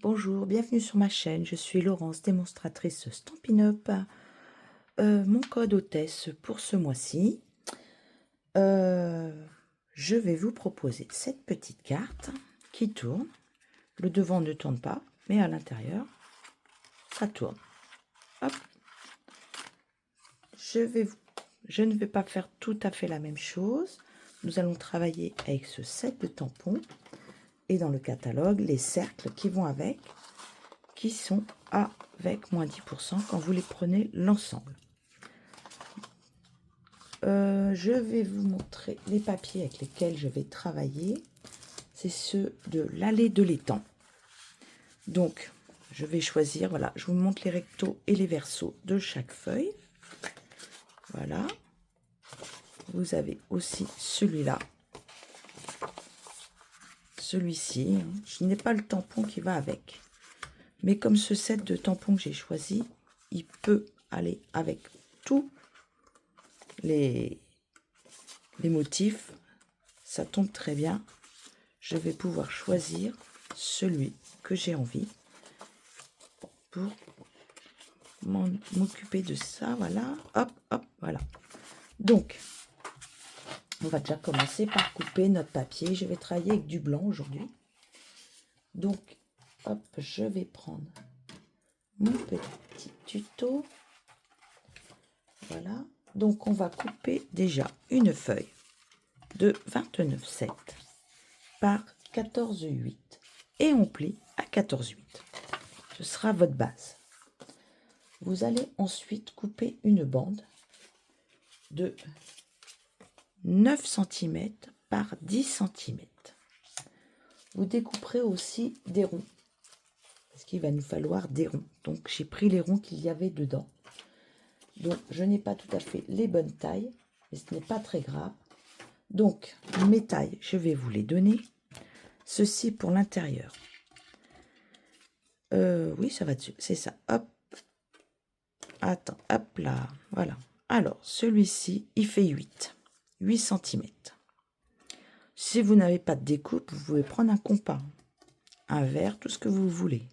Bonjour, bienvenue sur ma chaîne. Je suis Laurence, démonstratrice Stampin' Up. Mon code hôtesse pour ce mois-ci, je vais vous proposer cette petite carte qui tourne. Le devant ne tourne pas, mais à l'intérieur, ça tourne. Hop. Je ne vais pas faire tout à fait la même chose. Nous allons travailler avec ce set de tampons et dans le catalogue, les cercles qui vont avec, qui sont avec moins 10% quand vous les prenez l'ensemble. Je vais vous montrer les papiers avec lesquels je vais travailler. C'est ceux de l'allée de l'étang. Donc, je vais choisir, voilà, je vous montre les rectos et les versos de chaque feuille. Voilà. Vous avez aussi celui-là. Celui-ci, je n'ai pas le tampon qui va avec. Mais comme ce set de tampons que j'ai choisi, il peut aller avec tous les motifs. Ça tombe très bien. Je vais pouvoir choisir celui que j'ai envie pour m'occuper de ça. Voilà, hop, hop, voilà. Donc, on va déjà commencer par couper notre papier. Je vais travailler avec du blanc aujourd'hui. Donc, hop, je vais prendre mon petit tuto. Voilà. Donc, on va couper déjà une feuille de 29,7 par 14,8 et on plie à 14,8. Ce sera votre base. Vous allez ensuite couper une bande de 9 cm par 10 cm. Vous découperez aussi des ronds, parce qu'il va nous falloir des ronds. Donc j'ai pris les ronds qu'il y avait dedans. Donc je n'ai pas tout à fait les bonnes tailles, mais ce n'est pas très grave. Donc mes tailles, je vais vous les donner. Ceci pour l'intérieur. Oui, ça va dessus, c'est ça. Hop. Attends, hop là, voilà. Alors, celui-ci, il fait 8 cm. Si vous n'avez pas de découpe, vous pouvez prendre un compas, un verre, tout ce que vous voulez.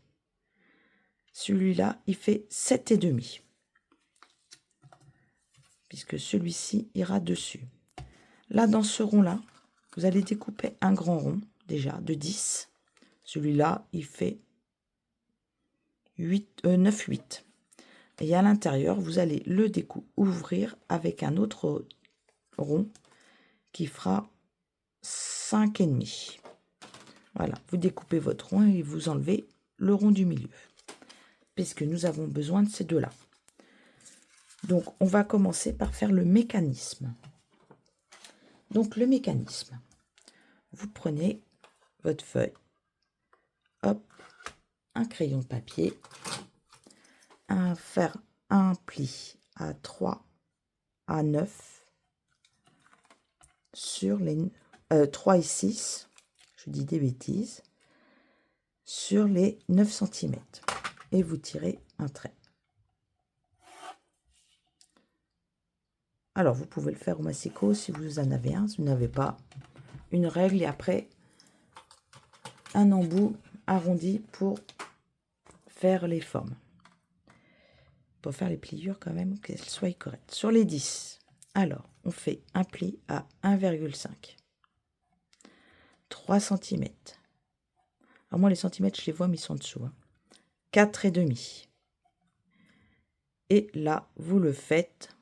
Celui-là, il fait 7,5. Puisque celui-ci ira dessus. Là, dans ce rond-là, vous allez découper un grand rond, déjà, de 10. Celui-là, il fait 9, 8. Et à l'intérieur, vous allez le ouvrir avec un autre rond qui fera 5,5. Voilà, vous découpez votre rond et vous enlevez le rond du milieu, puisque nous avons besoin de ces deux-là. Donc, on va commencer par faire le mécanisme. Donc, le mécanisme, vous prenez votre feuille, hop, un crayon de papier, faire un pli à 3 à 9 sur les 3 et 6, je dis des bêtises, sur les 9 cm et vous tirez un trait. Alors vous pouvez le faire au massicot si vous en avez un, si vous n'avez pas, une règle et après un embout arrondi pour faire les formes. Pour faire les pliures quand même, qu'elles soient correctes. Sur les 10, alors on fait un pli à 1,5. 3 cm. Alors moi les centimètres, je les vois, mais ils sont en dessous. 4,5. Et là, vous le faites,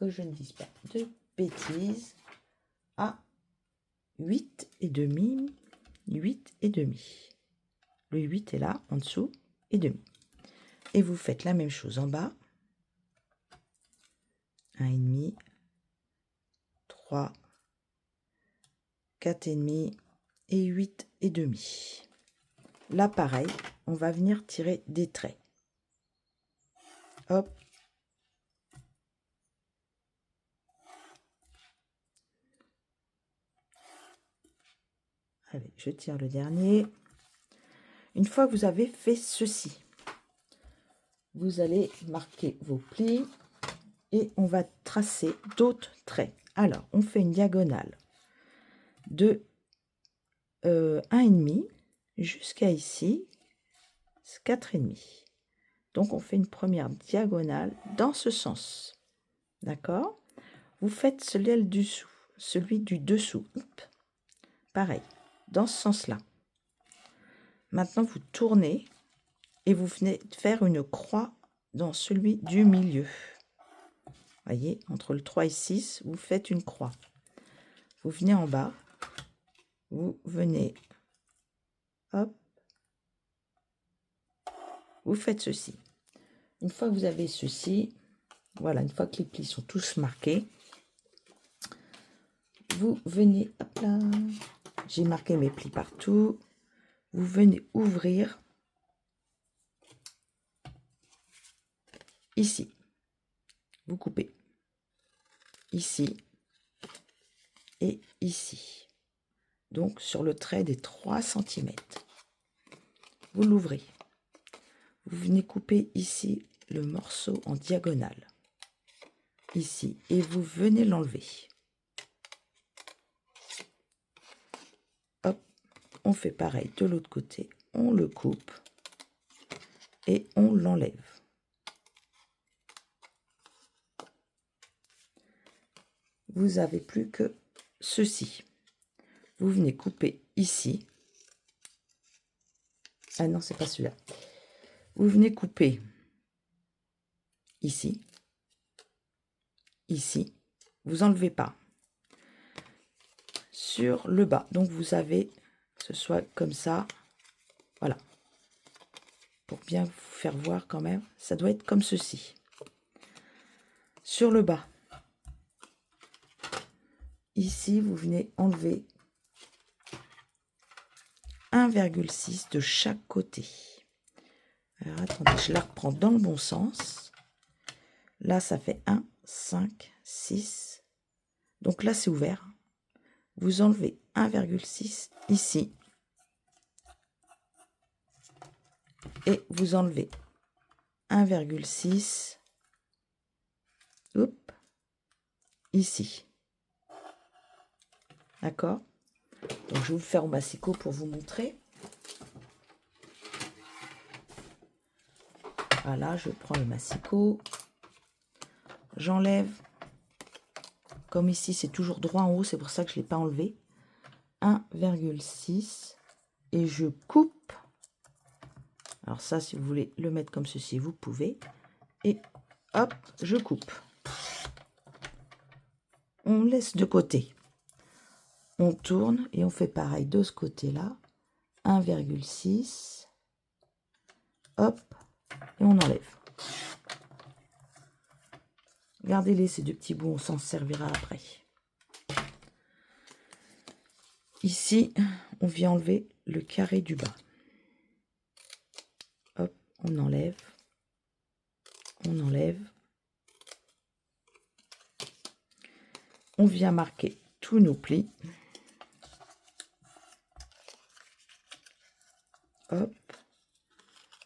que je ne dise pas de bêtises, à 8,5. 8,5. Le 8 est là, en dessous, et demi. Et vous faites la même chose en bas. 1,5, 3, 4,5 et 8,5. Là, pareil, on va venir tirer des traits. Hop. Allez, je tire le dernier. Une fois que vous avez fait ceci, vous allez marquer vos plis et on va tracer d'autres traits. Alors, on fait une diagonale de 1,5 jusqu'à ici, c'est 4,5. Donc, on fait une première diagonale dans ce sens. D'accord? Vous faites celui du dessous. Hop. Pareil, dans ce sens-là. Maintenant, vous tournez et vous venez faire une croix dans celui du milieu. Voyez, entre le 3 et 6, vous faites une croix. Vous venez en bas. Vous venez, hop, vous faites ceci. Une fois que vous avez ceci, voilà, une fois que les plis sont tous marqués, vous venez, hop là, j'ai marqué mes plis partout, vous venez ouvrir ici, vous coupez ici et ici, donc sur le trait des 3 cm. Vous l'ouvrez, vous venez couper ici le morceau en diagonale, ici, et vous venez l'enlever. Hop, on fait pareil de l'autre côté, on le coupe et on l'enlève. Vous avez plus que ceci. Vous venez couper ici. Ah non, c'est pas celui-là. Vous venez couper ici, ici. Vous enlevez pas. Sur le bas. Donc vous avez, que ce soit comme ça. Voilà. Pour bien vous faire voir quand même, ça doit être comme ceci. Sur le bas. Ici, vous venez enlever 1,6 de chaque côté. Alors attendez, je la reprends dans le bon sens. Là, ça fait 1, 5, 6. Donc là, c'est ouvert. Vous enlevez 1,6 ici. Et vous enlevez 1,6 ici. D'accord? Donc, je vais vous faire au massicot pour vous montrer. Voilà, je prends le massicot. J'enlève. Comme ici, c'est toujours droit en haut, c'est pour ça que je ne l'ai pas enlevé. 1,6 et je coupe. Alors ça, si vous voulez le mettre comme ceci, vous pouvez. Et hop, je coupe. On laisse de côté. On tourne et on fait pareil de ce côté-là. 1,6. Hop, et on enlève. Gardez-les, ces deux petits bouts, on s'en servira après. Ici, on vient enlever le carré du bas. Hop, on enlève. On enlève. On vient marquer tous nos plis. Hop.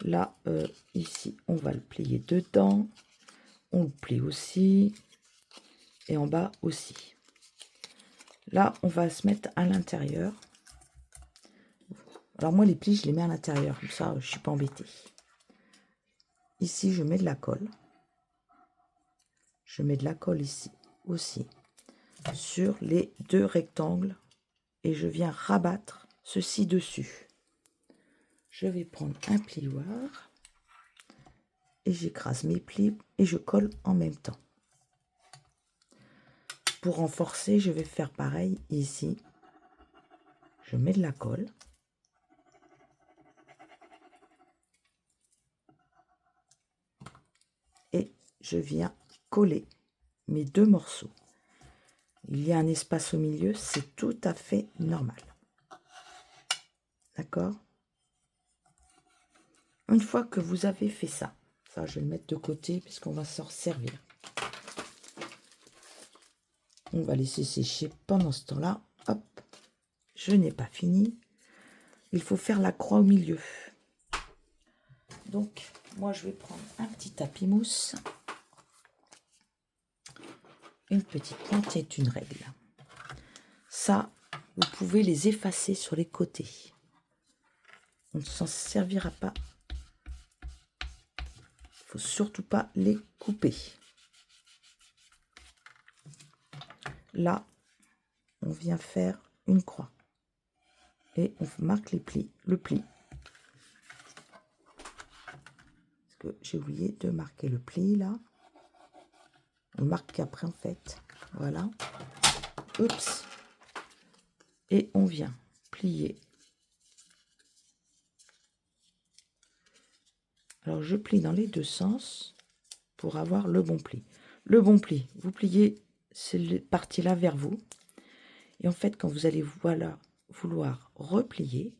Là, ici, on va le plier dedans. On le plie aussi. Et en bas aussi. Là, on va se mettre à l'intérieur. Alors moi, les plis, je les mets à l'intérieur. Comme ça, je ne suis pas embêtée. Ici, je mets de la colle. Je mets de la colle ici aussi. Sur les deux rectangles. Et je viens rabattre ceci dessus. Je vais prendre un plioir. Et j'écrase mes plis et je colle en même temps. Pour renforcer, je vais faire pareil ici. Je mets de la colle. Et je viens coller mes deux morceaux. Il y a un espace au milieu, c'est tout à fait normal. D'accord? Une fois que vous avez fait ça, je vais le mettre de côté puisqu'on va s'en servir. On va laisser sécher pendant ce temps-là. Hop, je n'ai pas fini. Il faut faire la croix au milieu. Donc, moi, je vais prendre un petit tapis mousse. Une petite pointe est une règle. Ça, vous pouvez les effacer sur les côtés. On ne s'en servira pas Il faut surtout pas les couper. Là, on vient faire une croix. Et on marque les plis, le pli. Parce que j'ai oublié de marquer le pli là. On le marque après en fait. Voilà. Oups. Et on vient plier. Alors je plie dans les deux sens pour avoir le bon pli. Le bon pli, vous pliez cette partie-là vers vous. Et en fait, quand vous allez vouloir replier,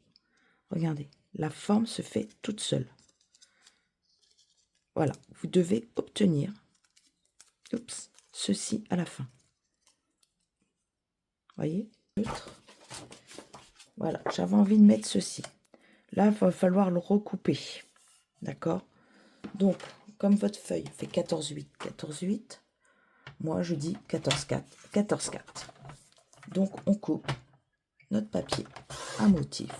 regardez, la forme se fait toute seule. Voilà, vous devez obtenir ceci à la fin. Voyez? Voilà, j'avais envie de mettre ceci. Là, il va falloir le recouper. D'accord? Donc, comme votre feuille fait 14,8, 14,8, moi je dis 14,4, 14,4. Donc, on coupe notre papier à motif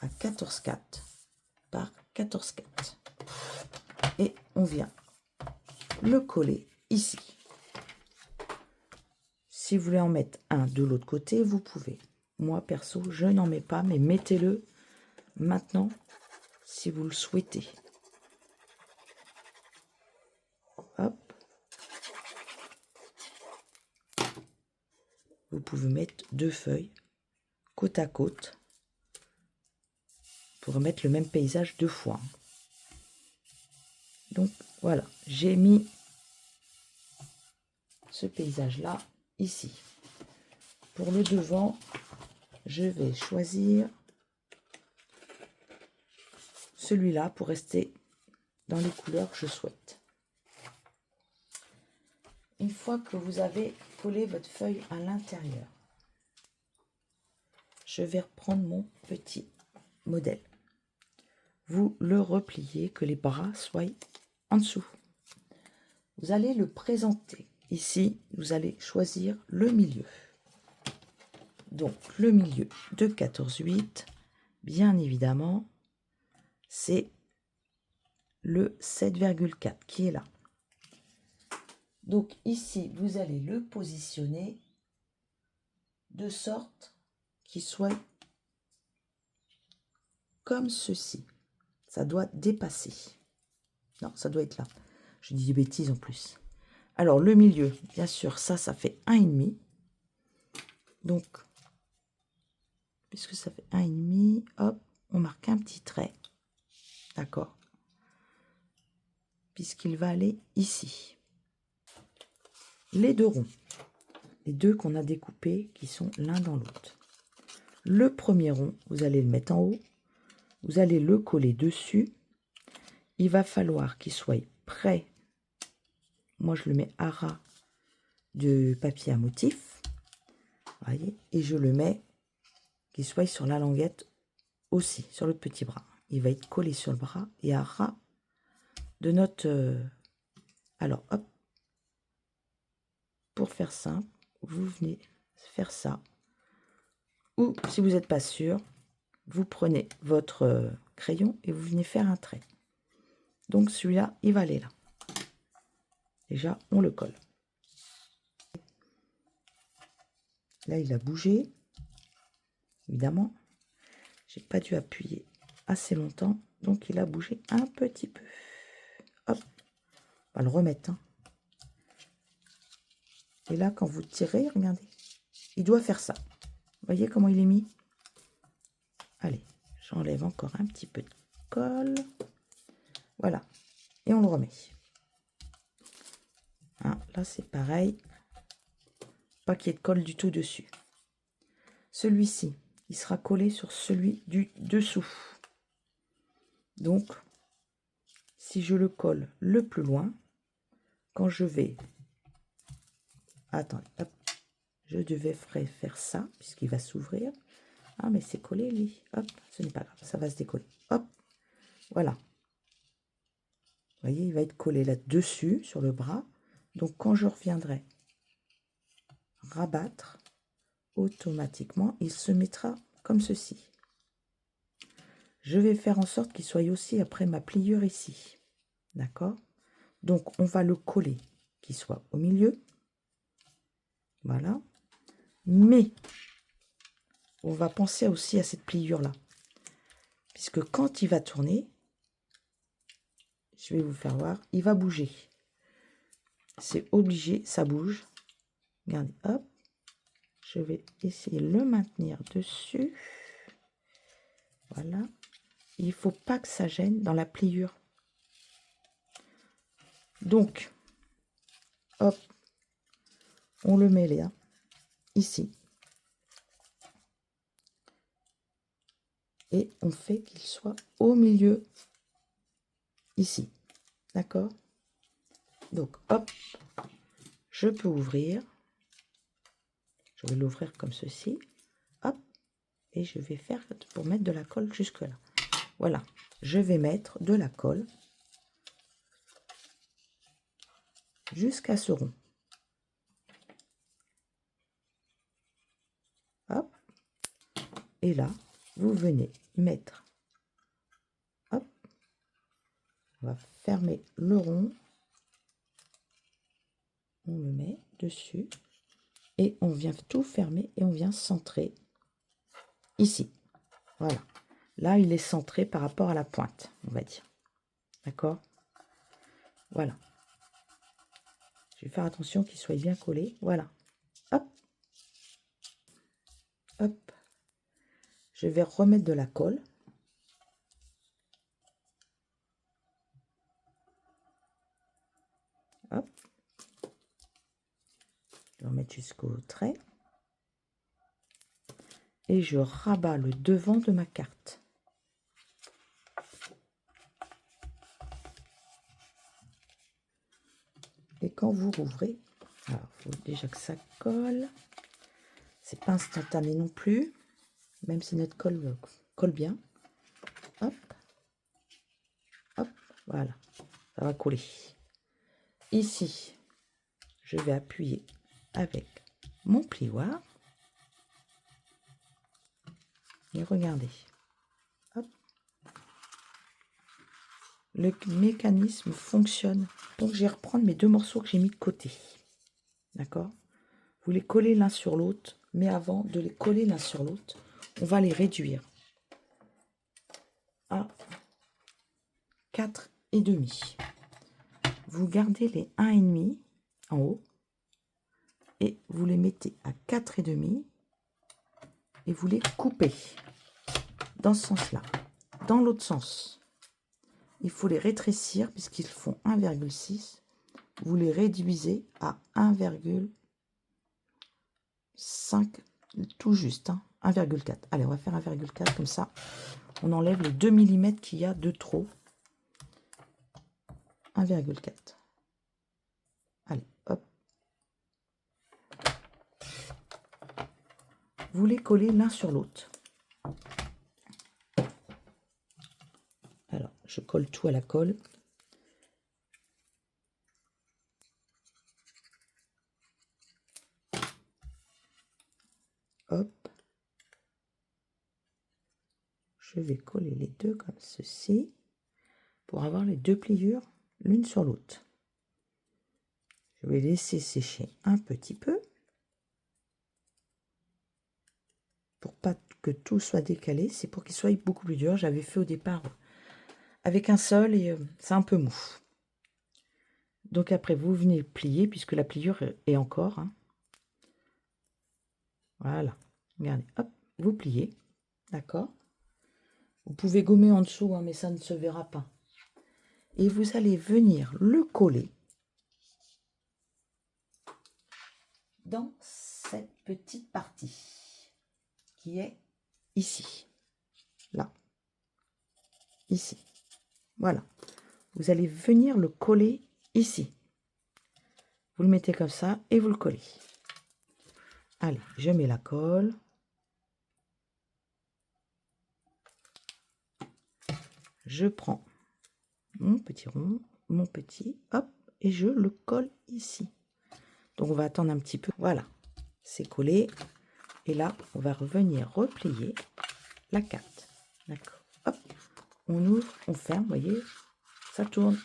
à 14,4 par 14,4. Et on vient le coller ici. Si vous voulez en mettre un de l'autre côté, vous pouvez. Moi, perso, je n'en mets pas, mais mettez-le maintenant si vous le souhaitez. Hop. Vous pouvez mettre deux feuilles côte à côte pour mettre le même paysage deux fois. Donc, voilà, j'ai mis ce paysage-là ici. Pour le devant, je vais choisir celui-là pour rester dans les couleurs que je souhaite. Une fois que vous avez collé votre feuille à l'intérieur, je vais reprendre mon petit modèle. Vous le repliez, que les bras soient en dessous. Vous allez le présenter. Ici, vous allez choisir le milieu. Donc, le milieu de 14,8, bien évidemment, c'est le 7,4 qui est là. Donc, ici, vous allez le positionner de sorte qu'il soit comme ceci. Ça doit dépasser. Non, ça doit être là. Je dis des bêtises en plus. Alors, le milieu, bien sûr, ça fait 1,5. Donc, puisque ça fait 1,5, hop, on marque un petit trait. D'accord? Puisqu'il va aller ici. Les deux ronds. Les deux qu'on a découpés, qui sont l'un dans l'autre. Le premier rond, vous allez le mettre en haut. Vous allez le coller dessus. Il va falloir qu'il soit près. Moi, je le mets à ras de papier à motif. Voyez, et je le mets qu'il soit sur la languette aussi, sur le petit bras. Il va être collé sur le bras et à ras de notre... Alors, hop. Pour faire simple, vous venez faire ça. Ou, si vous n'êtes pas sûr, vous prenez votre crayon et vous venez faire un trait. Donc, celui-là, il va aller là. Déjà, on le colle. Là, il a bougé. Évidemment, j'ai pas dû appuyer assez longtemps. Donc, il a bougé un petit peu. Hop. On va le remettre. Hein. Et là, quand vous tirez, regardez. Il doit faire ça. Vous voyez comment il est mis? Allez, j'enlève encore un petit peu de colle. Voilà. Et on le remet. Hein, là, c'est pareil. Pas qu'il y ait de colle du tout dessus. Celui-ci, il sera collé sur celui du dessous. Donc, si je le colle le plus loin, quand je vais... Attendez, hop, je devais faire ça, puisqu'il va s'ouvrir. Ah, mais c'est collé, lui. Hop, ce n'est pas grave, ça va se décoller. Hop, voilà. Vous voyez, il va être collé là-dessus, sur le bras. Donc, quand je reviendrai rabattre, automatiquement, il se mettra comme ceci. Je vais faire en sorte qu'il soit aussi après ma pliure ici. D'accord? Donc, on va le coller, qu'il soit au milieu. Voilà. Mais, on va penser aussi à cette pliure-là. Puisque quand il va tourner, je vais vous faire voir, il va bouger. C'est obligé, ça bouge. Regardez, hop. Je vais essayer de le maintenir dessus. Voilà. Il ne faut pas que ça gêne dans la pliure. Donc, hop, on le met là, ici. Et on fait qu'il soit au milieu, ici. D'accord? Donc, hop, je peux ouvrir. Je vais l'ouvrir comme ceci. Hop, et je vais faire pour mettre de la colle jusque là. Voilà, je vais mettre de la colle jusqu'à ce rond. Hop, et là, vous venez mettre, hop, on va fermer le rond, on le met dessus, et on vient tout fermer, et on vient centrer ici. Voilà, là, il est centré par rapport à la pointe, on va dire. D'accord? Voilà. Je vais faire attention qu'il soit bien collé. Voilà. Hop. Hop. Je vais remettre de la colle. Hop. Je vais remettre jusqu'au trait. Et je rabats le devant de ma carte. Et quand vous rouvrez, alors il faut déjà que ça colle. C'est pas instantané non plus, même si notre colle colle bien. Hop, hop, voilà, ça va coller. Ici, je vais appuyer avec mon plioir. Et regardez, hop, le mécanisme fonctionne. Donc, je vais reprendre mes deux morceaux que j'ai mis de côté. D'accord? Vous les collez l'un sur l'autre, mais avant de les coller l'un sur l'autre, on va les réduire à 4,5. Vous gardez les 1,5 en haut et vous les mettez à 4,5 et vous les coupez dans ce sens-là. Dans l'autre sens, il faut les rétrécir puisqu'ils font 1,6. Vous les réduisez à 1,5, tout juste, hein, 1,4. Allez, on va faire 1,4 comme ça. On enlève les 2 mm qu'il y a de trop. 1,4. Allez, hop. Vous les collez l'un sur l'autre. Alors, je colle tout à la colle. Hop. Je vais coller les deux comme ceci pour avoir les deux pliures l'une sur l'autre. Je vais laisser sécher un petit peu pour pas que tout soit décalé. C'est pour qu'il soit beaucoup plus dur. J'avais fait au départ avec un seul et c'est un peu mou. Donc après, vous venez plier puisque la pliure est encore. Hein. Voilà. Regardez, hop, vous pliez. D'accord? Vous pouvez gommer en dessous, hein, mais ça ne se verra pas. Et vous allez venir le coller dans cette petite partie qui est ici. Là. Ici. Voilà. Vous allez venir le coller ici. Vous le mettez comme ça et vous le collez. Allez, je mets la colle. Je prends mon petit rond, mon petit, hop, et je le colle ici. Donc, on va attendre un petit peu. Voilà, c'est collé. Et là, on va revenir replier la carte. D'accord. Hop, on ouvre, on ferme, vous voyez, ça tourne.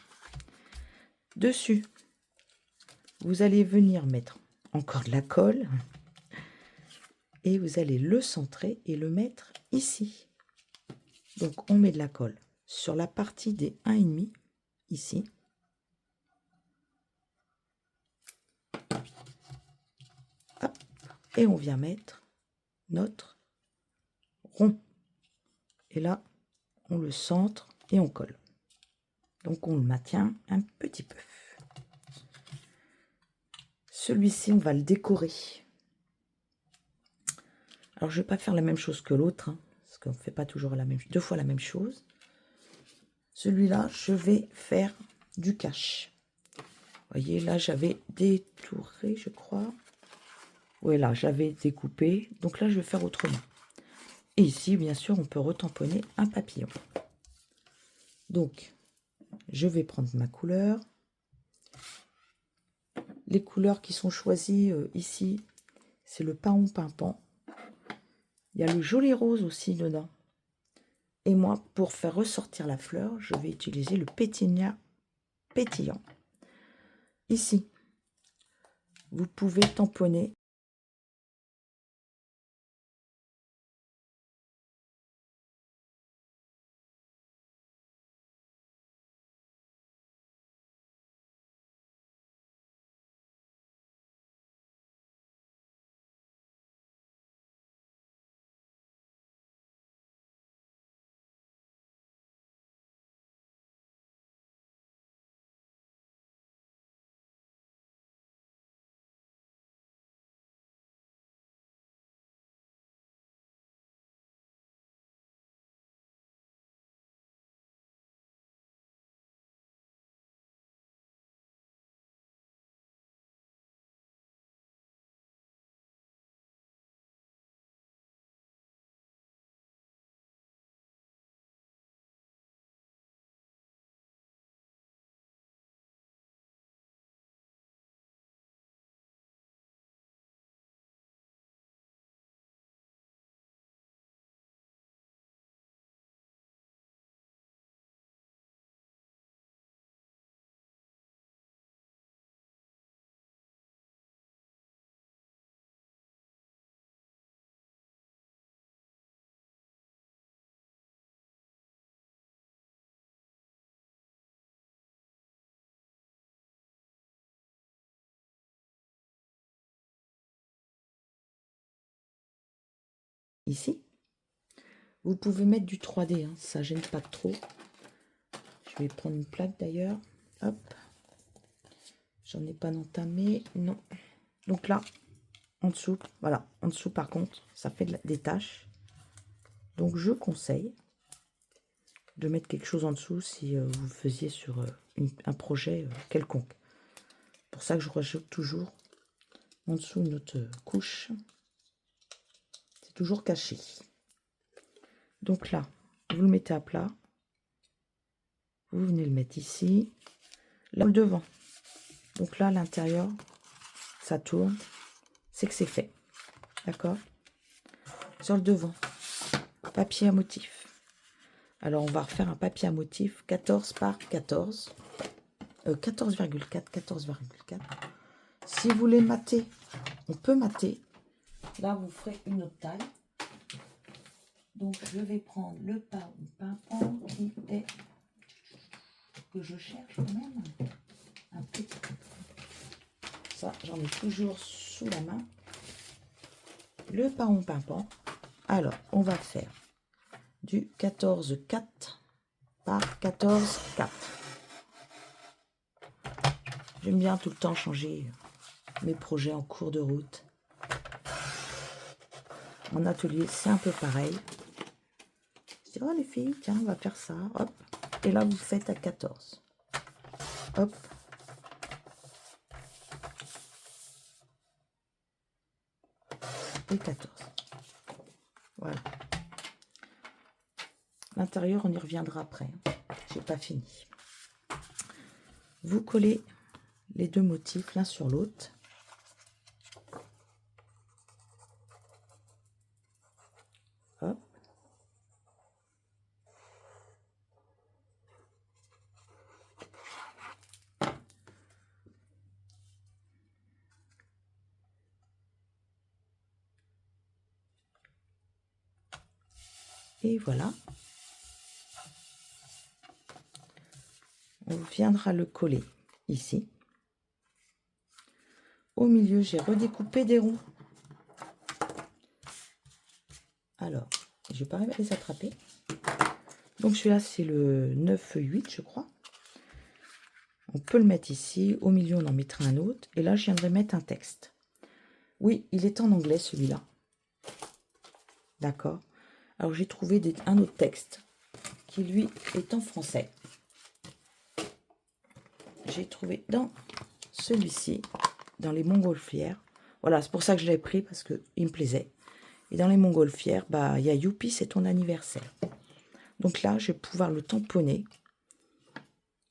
Dessus, vous allez venir mettre encore de la colle et vous allez le centrer et le mettre ici. Donc on met de la colle sur la partie des 1,5 ici. Hop, et on vient mettre notre rond. Et là, on le centre et on colle. Donc on le maintient un petit peu. Celui-ci, on va le décorer. Alors, je ne vais pas faire la même chose que l'autre, hein, parce qu'on ne fait pas toujours deux fois la même chose. Celui-là, je vais faire du cache. Vous voyez, là, j'avais détouré, je crois. Oui, là, j'avais découpé. Donc là, je vais faire autrement. Et ici, bien sûr, on peut retamponner un papillon. Donc, je vais prendre ma couleur. Les couleurs qui sont choisies ici, c'est le paon pimpant. Il y a le joli rose aussi dedans. Et moi, pour faire ressortir la fleur, je vais utiliser le pétinia pétillant. Ici, vous pouvez tamponner. Ici, vous pouvez mettre du 3D, hein, ça gêne pas trop. Je vais prendre une plaque d'ailleurs. Hop. J'en ai pas entamé. Non. Donc là, en dessous, voilà. En dessous, par contre, ça fait des taches. Donc, je conseille de mettre quelque chose en dessous si vous le faisiez sur un projet quelconque. C'est pour ça que je rajoute toujours en dessous une autre couche. C'est toujours caché. Donc là, vous le mettez à plat. Vous venez le mettre ici. Là, le devant. Donc là, à l'intérieur, ça tourne. C'est que c'est fait. D'accord? Sur le devant, papier à motif. Alors, on va refaire un papier à motif 14 par 14. 14,4. 14,4. Si vous voulez mater, on peut mater. Là, vous ferez une autre taille. Donc, je vais prendre le paon pimpant qui est... que je cherche quand même. Un petit peu. Ça, j'en ai toujours sous la main. Le paon pimpant. Alors, on va faire du 14,4 par 14,4. J'aime bien tout le temps changer mes projets en cours de route. En atelier, c'est un peu pareil. Je dis, oh les filles, tiens, on va faire ça. Hop. Et là, vous faites à 14. Hop. Et 14. Voilà. L'intérieur, on y reviendra après. J'ai pas fini. Vous collez les deux motifs l'un sur l'autre. Hop. Et voilà. On viendra le coller ici. Au milieu, j'ai redécoupé des ronds. Alors, je vais pas arriver à les attraper. Donc celui-là, c'est le 9-8, je crois. On peut le mettre ici. Au milieu, on en mettra un autre. Et là, je viendrai mettre un texte. Oui, il est en anglais, celui-là. D'accord. Alors, j'ai trouvé un autre texte qui, lui, est en français. J'ai trouvé dans celui-ci, dans les montgolfières. Voilà, c'est pour ça que je l'ai pris, parce qu'il me plaisait. Et dans les montgolfières, bah, il y a Youpi, c'est ton anniversaire. Donc là, je vais pouvoir le tamponner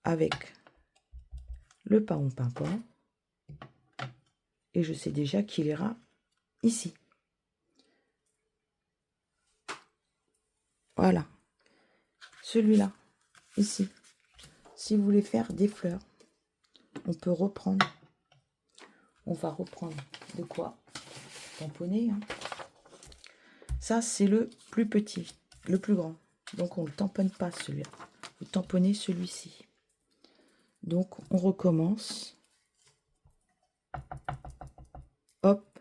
avec le paon pimpant. Et je sais déjà qu'il ira ici. Voilà. Celui-là, ici. Si vous voulez faire des fleurs, on peut reprendre. On va reprendre de quoi tamponner. Hein. Ça, c'est le plus petit, le plus grand. Donc, on ne le tamponne pas, celui-là. Vous tamponnez celui-ci. Donc, on recommence. Hop.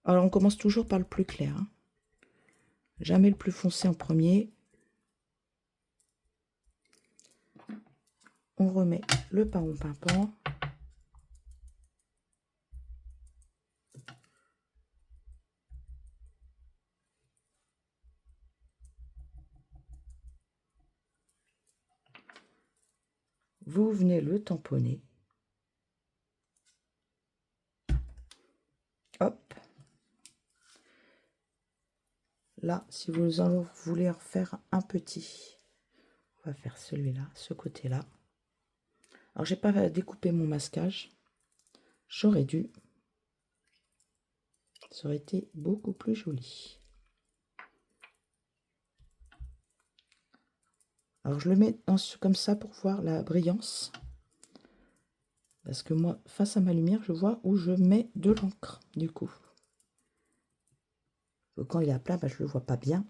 Alors, on commence toujours par le plus clair. Hein. Jamais le plus foncé en premier. On remet le paon pimpant. Vous venez le tamponner. Hop. Là, si vous en voulez en faire un petit, on va faire celui-là, ce côté-là. Alors, j'ai pas découpé mon masquage. J'aurais dû. Ça aurait été beaucoup plus joli. Alors, je le mets comme ça pour voir la brillance. Parce que moi, face à ma lumière, je vois où je mets de l'encre, du coup. Quand il est à plat, bah, je ne le vois pas bien.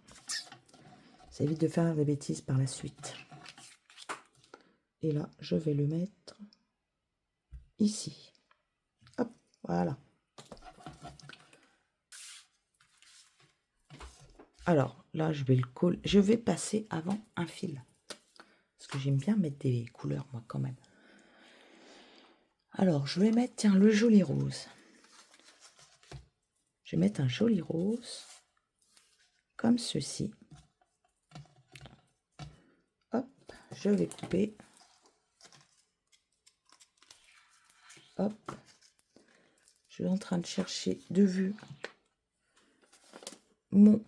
Ça évite de faire des bêtises par la suite. Et là, je vais le mettre ici. Hop, voilà. Alors, là, je vais le coller. Je vais passer avant un fil. Parce que j'aime bien mettre des couleurs, moi, quand même. Alors, je vais mettre, tiens, le joli rose. Je vais mettre un joli rose. Comme ceci. Hop, je vais couper. Hop. Je suis en train de chercher de vue mon...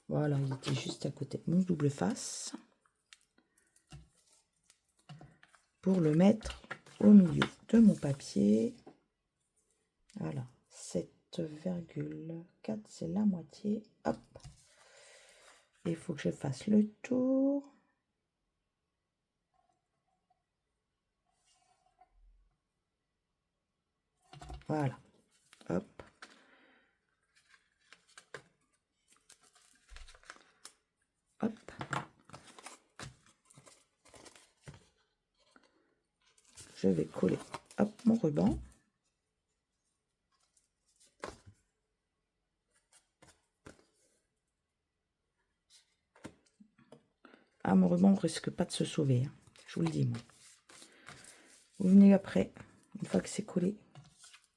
Voilà, il était juste à côté. Mon double face. Pour le mettre au milieu de mon papier. Voilà, 7,4, c'est la moitié. Hop. Et il faut que je fasse le tour. Voilà. Hop. Hop. Je vais coller, hop, mon ruban. Ah, mon ruban ne risque pas de se sauver. Hein. Je vous le dis, moi. Vous venez après, une fois que c'est collé,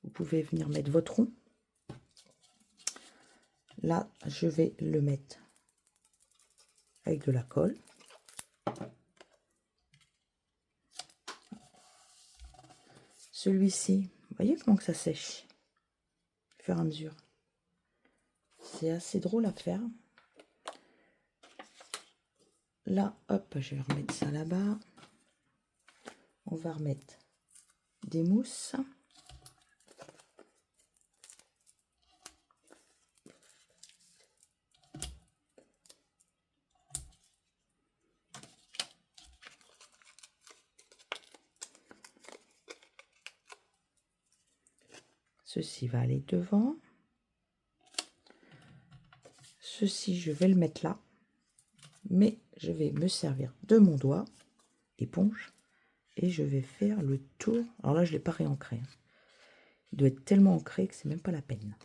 vous pouvez venir mettre votre rond. Là, je vais le mettre avec de la colle. Celui-ci, vous voyez comment que ça sèche au fur et à mesure. C'est assez drôle à faire. Là, hop, je vais remettre ça là-bas. On va remettre des mousses. Ceci va aller devant. ceci, je vais le mettre là. Mais je vais me servir de mon doigt, éponge, et je vais faire le tour. Alors là, je ne l'ai pas réancré. Il doit être tellement ancré que c'est même pas la peine.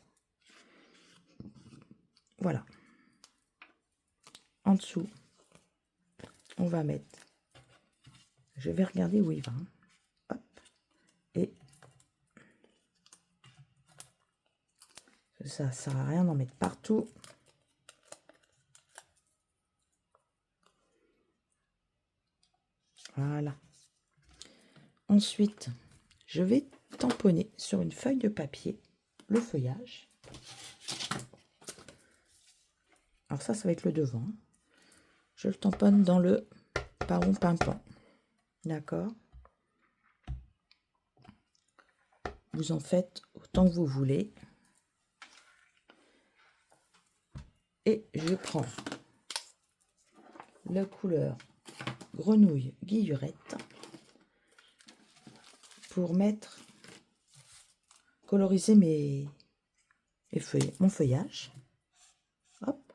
Voilà. En dessous, on va mettre... Je vais regarder où il va. Hein. Hop. Et ça ne sert à rien d'en mettre partout. Voilà. Ensuite, je vais tamponner sur une feuille de papier le feuillage. Alors ça va être le devant. Je le tamponne dans le paron pimpant. D'accord? Vous en faites autant que vous voulez. Et je prends la couleur grenouille guillerette pour coloriser mon feuillage. Hop.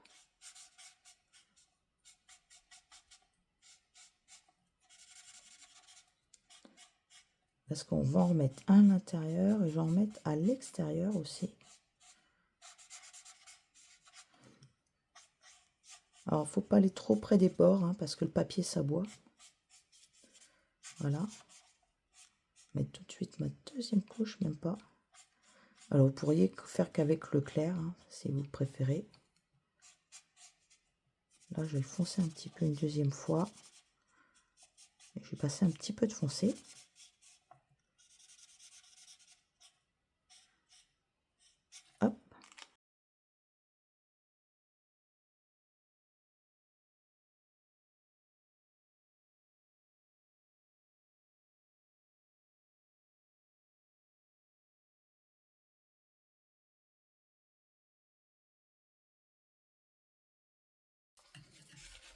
Parce qu'on va en remettre à l'intérieur et je vais en mettre à l'extérieur aussi. Alors, il ne faut pas aller trop près des bords hein, parce que le papier s'aboie. Voilà. Mettre tout de suite ma deuxième couche, même pas. Alors, vous pourriez faire qu'avec le clair, hein, si vous préférez. Là, je vais le foncer un petit peu une deuxième fois. Et je vais passer un petit peu de foncé. Hop.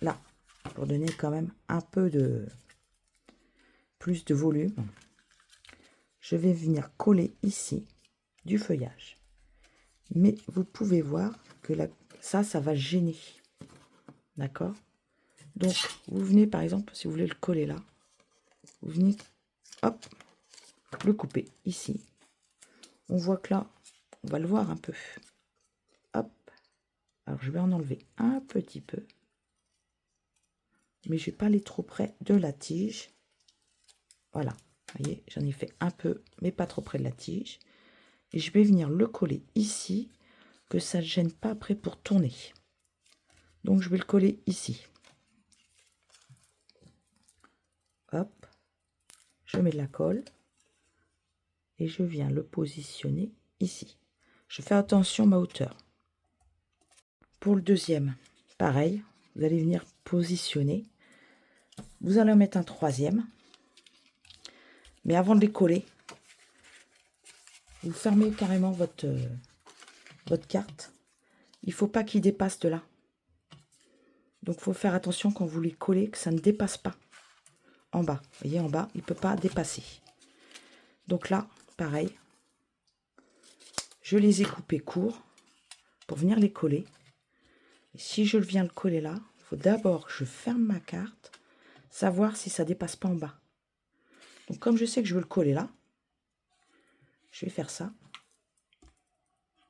Là, pour donner quand même un peu de plus de volume, je vais venir coller ici du feuillage. Mais vous pouvez voir que ça va gêner. D'accord? Donc, vous venez, par exemple, si vous voulez le coller là, vous venez, hop, le couper ici. On voit que là, on va le voir un peu. Hop. Alors, je vais en enlever un petit peu. Mais je ne vais pas aller trop près de la tige. Voilà. Vous voyez, j'en ai fait un peu, mais pas trop près de la tige. Et je vais venir le coller ici, que ça ne gêne pas après pour tourner. Donc, je vais le coller ici. Hop. Je mets de la colle. Et je viens le positionner ici. Je fais attention à ma hauteur. Pour le deuxième, pareil. Vous allez venir positionner. Vous allez en mettre un troisième. Mais avant de les coller, vous fermez carrément votre carte. Il ne faut pas qu'il dépasse de là. Donc, il faut faire attention quand vous les collez, que ça ne dépasse pas en bas. Vous voyez, en bas, il ne peut pas dépasser. Donc là, pareil. Je les ai coupés courts pour venir les coller. Et si je viens le coller là, il faut d'abord que je ferme ma carte, savoir si ça ne dépasse pas en bas. Donc, comme je sais que je veux le coller là, je vais faire ça.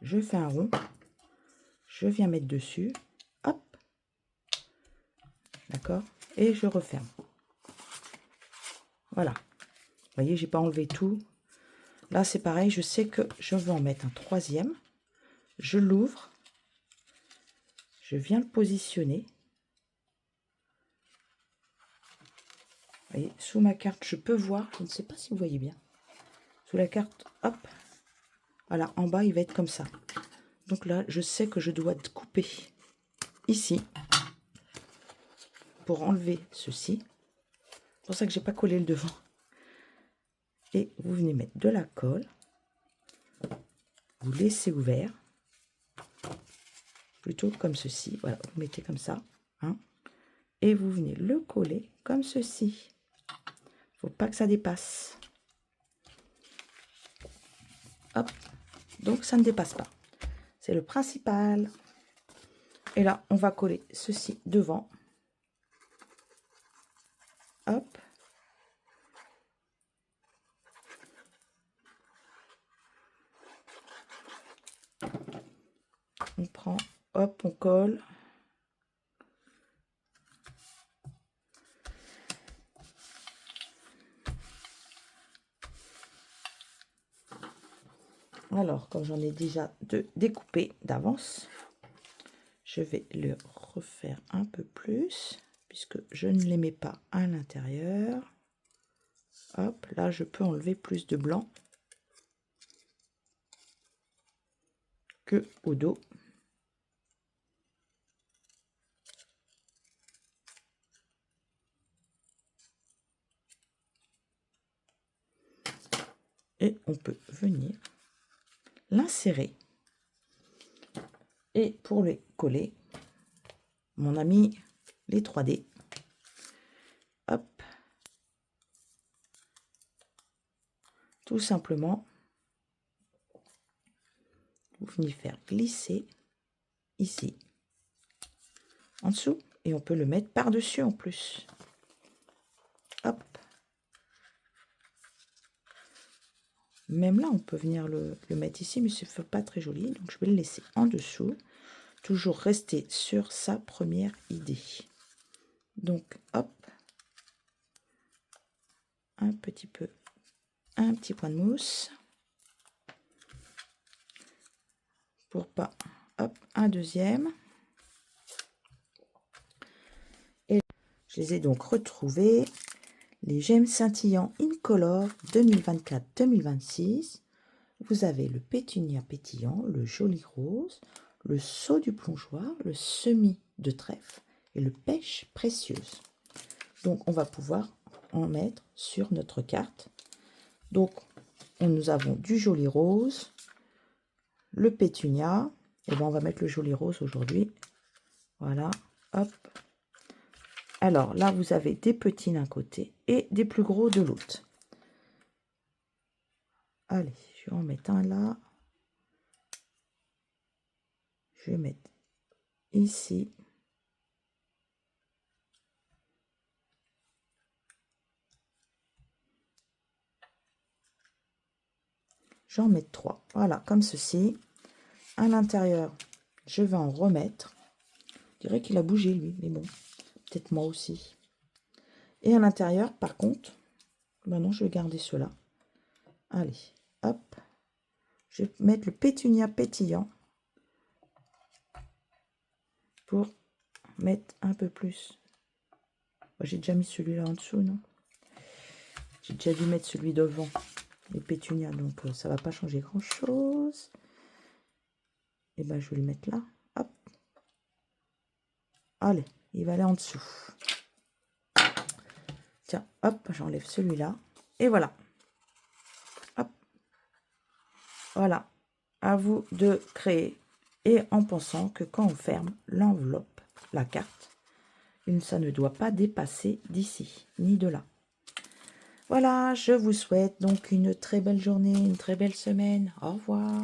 Je fais un rond. Je viens mettre dessus. Hop. D'accord? Et je referme. Voilà. Vous voyez, j'ai pas enlevé tout. Là, c'est pareil. Je sais que je veux en mettre un troisième. Je l'ouvre. Je viens le positionner. Vous voyez, sous ma carte, je peux voir. Je ne sais pas si vous voyez bien. Sous la carte, hop. Voilà, en bas, il va être comme ça. Donc là, je sais que je dois couper ici pour enlever ceci. C'est pour ça que j'ai pas collé le devant. Et vous venez mettre de la colle. Vous laissez ouvert. Plutôt comme ceci. Voilà, vous mettez comme ça. Hein, et vous venez le coller comme ceci. Faut pas que ça dépasse. Hop. Donc ça ne dépasse pas. C'est le principal. Et là, on va coller ceci devant. Hop. On prend, hop, on colle. Alors, comme j'en ai déjà deux découpés d'avance, je vais le refaire un peu plus, puisque je ne les mets pas à l'intérieur. Hop, là, je peux enlever plus de blanc que au dos. Et on peut venir l'insérer. Et pour les coller, on a mis les 3D. Hop. Tout simplement, vous venez faire glisser ici, en dessous, et on peut le mettre par-dessus en plus. Hop. Même là, on peut venir le mettre ici, mais ce n'est pas très joli, donc je vais le laisser en dessous. Toujours rester sur sa première idée. Donc, hop, un petit point de mousse. Pour pas, hop, un deuxième. Et je les ai donc retrouvés. Les gemmes scintillants Incolore 2024-2026. Vous avez le pétunia pétillant, le joli rose, le saut du plongeoir, le semis de trèfle et le pêche précieuse. Donc, on va pouvoir en mettre sur notre carte. Donc, nous avons du joli rose, le pétunia. Et bien, on va mettre le joli rose aujourd'hui. Voilà, hop. Alors, là, vous avez des petits d'un côté et des plus gros de l'autre. Allez, je vais en mettre un là. Je vais mettre ici. J'en mets 3. Voilà, comme ceci. À l'intérieur, je vais en remettre. Je dirais qu'il a bougé, lui, mais bon, peut-être moi aussi. Et à l'intérieur, par contre, maintenant, je vais garder cela. Allez, hop. Je vais mettre le pétunia pétillant pour mettre un peu plus. J'ai déjà mis celui-là en dessous, non? J'ai déjà dû mettre celui devant, les pétunias, donc ça va pas changer grand-chose. Et ben, je vais le mettre là. Hop. Allez, il va aller en dessous. Tiens, hop, j'enlève celui-là. Et voilà. Hop. Voilà. À vous de créer. Et en pensant que quand on ferme l'enveloppe, la carte, ça ne doit pas dépasser d'ici, ni de là. Voilà, je vous souhaite donc une très belle journée, une très belle semaine. Au revoir.